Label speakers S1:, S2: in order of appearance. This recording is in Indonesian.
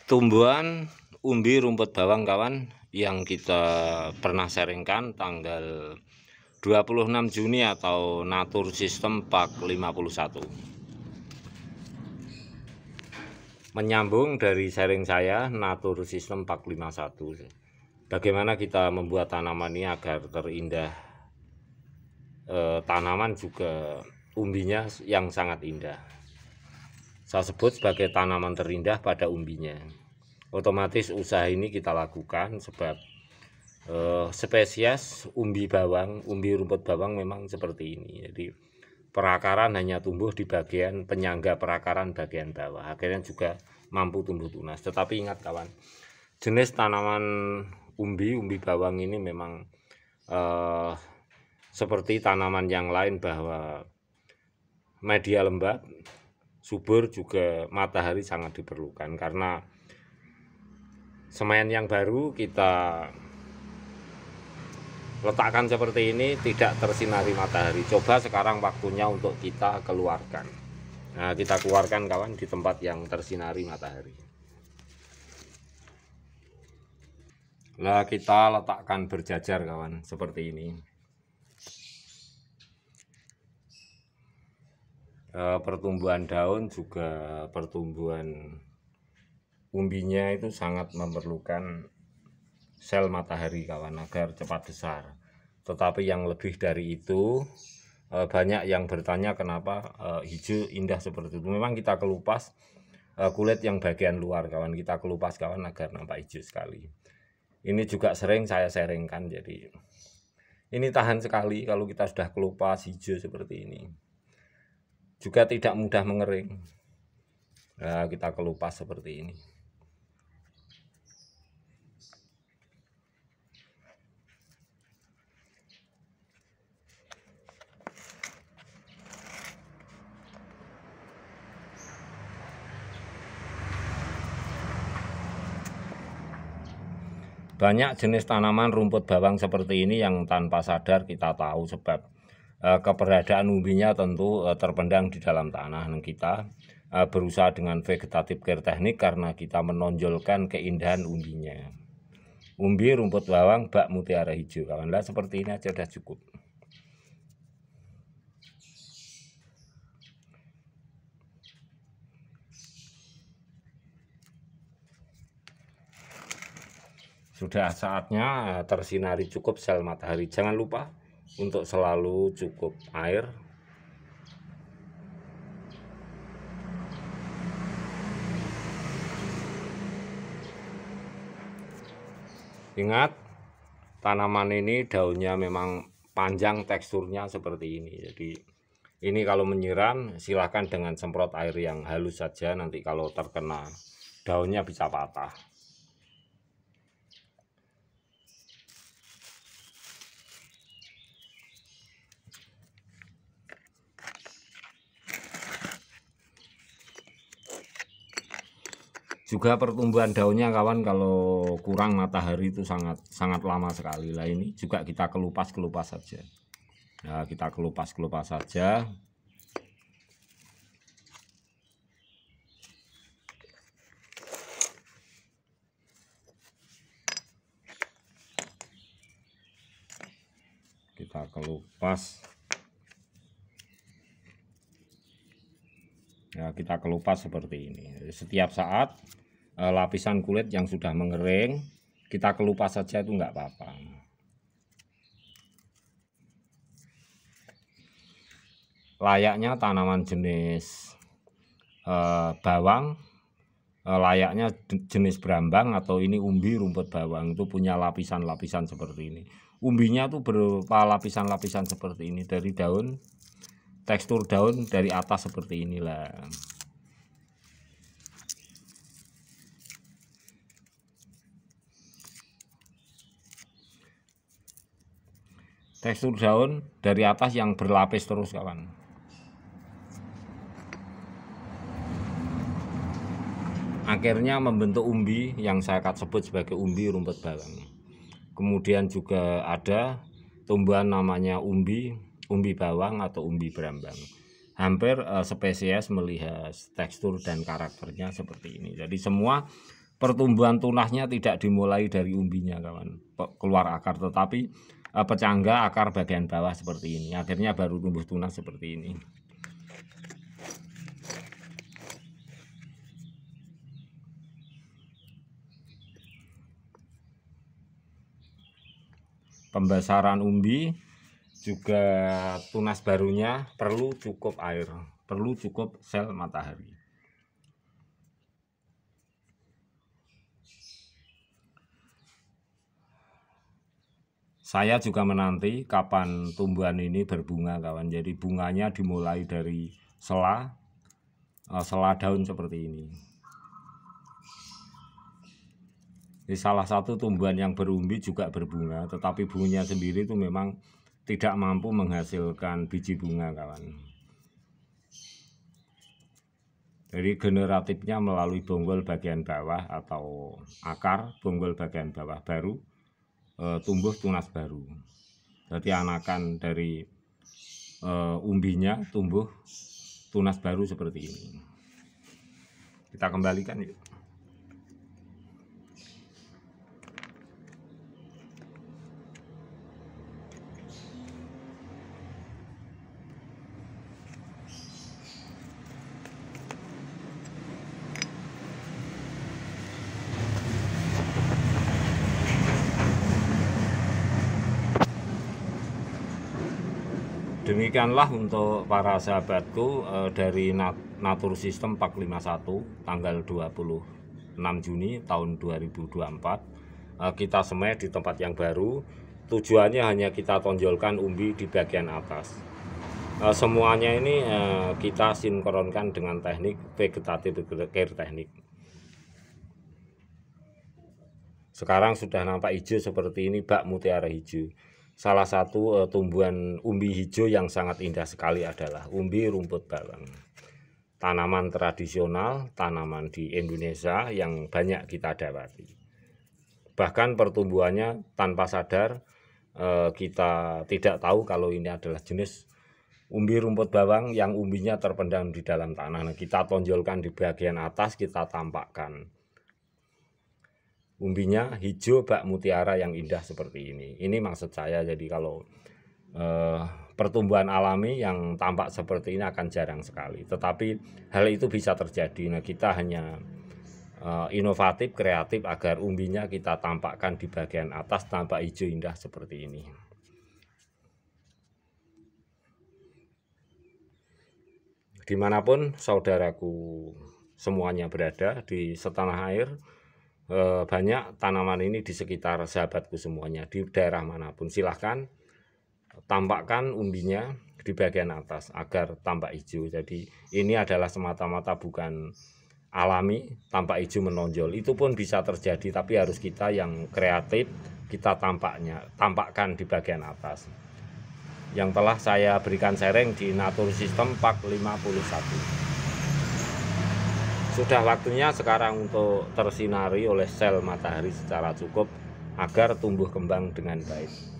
S1: Tumbuhan umbi rumput bawang kawan yang kita pernah sharingkan tanggal 26 Juni atau Natur System Pak 51. Menyambung dari sharing saya Natur System Pak 51. Bagaimana kita membuat tanaman ini agar terindah, tanaman juga umbinya yang sangat indah. Saya sebut sebagai tanaman terindah pada umbinya. Otomatis usaha ini kita lakukan sebab spesies umbi bawang, umbi rumput bawang memang seperti ini. Jadi perakaran hanya tumbuh di bagian penyangga perakaran bagian bawah, akhirnya juga mampu tumbuh tunas. Tetapi ingat kawan, jenis tanaman umbi bawang ini memang seperti tanaman yang lain bahwa media lembab, subur, juga matahari sangat diperlukan. Karena semen yang baru kita letakkan seperti ini tidak tersinari matahari. Coba sekarang waktunya untuk kita keluarkan. Nah, kita keluarkan kawan di tempat yang tersinari matahari. Nah, kita letakkan berjajar kawan seperti ini. Pertumbuhan daun juga pertumbuhan umbinya itu sangat memerlukan sel matahari kawan agar cepat besar. Tetapi yang lebih dari itu, banyak yang bertanya kenapa hijau indah seperti itu. Memang kita kelupas kulit yang bagian luar kawan, kita kelupas kawan agar nampak hijau sekali. Ini juga sering saya sharingkan, jadi ini tahan sekali kalau kita sudah kelupas hijau seperti ini. Juga tidak mudah mengering. Nah, kita kelupas seperti ini. Banyak jenis tanaman rumput bawang seperti ini yang tanpa sadar kita tahu sebab keberadaan umbinya tentu terpendam di dalam tanah. Dan kita berusaha dengan vegetatif care teknik karena kita menonjolkan keindahan umbinya. Umbi rumput bawang bak mutiara hijau kawan, lah seperti ini aja sudah cukup. Sudah saatnya tersinari cukup sel matahari. Jangan lupa untuk selalu cukup air. Ingat, tanaman ini daunnya memang panjang, teksturnya seperti ini. Jadi ini kalau menyiram silahkan dengan semprot air yang halus saja, nanti kalau terkena daunnya bisa patah. Juga pertumbuhan daunnya kawan kalau kurang matahari itu sangat lama sekali. Lah ini juga kita kelupas saja. Nah, kita kelupas saja. Kita kelupas. Ya, kita kelupas seperti ini. Setiap saat lapisan kulit yang sudah mengering kita kelupas saja, itu enggak apa-apa. Layaknya tanaman jenis bawang, layaknya jenis berambang atau ini umbi rumput bawang itu punya lapisan-lapisan seperti ini. Umbinya tuh berupa lapisan-lapisan seperti ini dari daun. Tekstur daun dari atas seperti inilah. Tekstur daun dari atas yang berlapis terus kawan. Akhirnya membentuk umbi yang saya sebut sebagai umbi rumput bawang. Kemudian juga ada tumbuhan namanya umbi bawang atau umbi berambang. Hampir spesies melihat tekstur dan karakternya seperti ini. Jadi semua pertumbuhan tunasnya tidak dimulai dari umbinya kawan, keluar akar, tetapi pecangga akar bagian bawah seperti ini, akhirnya baru tumbuh tunas seperti ini. Pembesaran umbi juga tunas barunya perlu cukup air, perlu cukup sel matahari. Saya juga menanti kapan tumbuhan ini berbunga kawan. Jadi bunganya dimulai dari sela daun seperti ini. Ini salah satu tumbuhan yang berumbi juga berbunga, tetapi bunganya sendiri itu memang tidak mampu menghasilkan biji bunga kawan. Jadi generatifnya melalui bonggol bagian bawah atau akar bonggol bagian bawah baru tumbuh tunas baru. Jadi anakan dari umbinya tumbuh tunas baru seperti ini. Kita kembalikan yuk. Demikianlah untuk para sahabatku dari Natur System 451 tanggal 26 Juni tahun 2024. Kita semai di tempat yang baru. Tujuannya hanya kita tonjolkan umbi di bagian atas. Semuanya ini kita sinkronkan dengan teknik vegetative care teknik. Sekarang sudah nampak hijau seperti ini, bak mutiara hijau. Salah satu tumbuhan umbi hijau yang sangat indah sekali adalah umbi rumput bawang. Tanaman tradisional, tanaman di Indonesia yang banyak kita dapati. Bahkan pertumbuhannya tanpa sadar kita tidak tahu kalau ini adalah jenis umbi rumput bawang yang umbinya terpendam di dalam tanah. Nah, kita tonjolkan di bagian atas, kita tampakkan umbinya hijau bak mutiara yang indah seperti ini. Ini maksud saya, jadi kalau pertumbuhan alami yang tampak seperti ini akan jarang sekali. Tetapi hal itu bisa terjadi. Nah, kita hanya inovatif, kreatif agar umbinya kita tampakkan di bagian atas tampak hijau indah seperti ini. Dimanapun saudaraku semuanya berada di setanah air, banyak tanaman ini di sekitar sahabatku semuanya di daerah manapun, silahkan tampakkan umbinya di bagian atas agar tampak hijau. Jadi ini adalah semata-mata bukan alami, tampak hijau menonjol. Itu pun bisa terjadi, tapi harus kita yang kreatif, kita tampakkan di bagian atas. Yang telah saya berikan sharing di Natur System 451. Sudah waktunya sekarang untuk tersinari oleh sel matahari secara cukup agar tumbuh kembang dengan baik.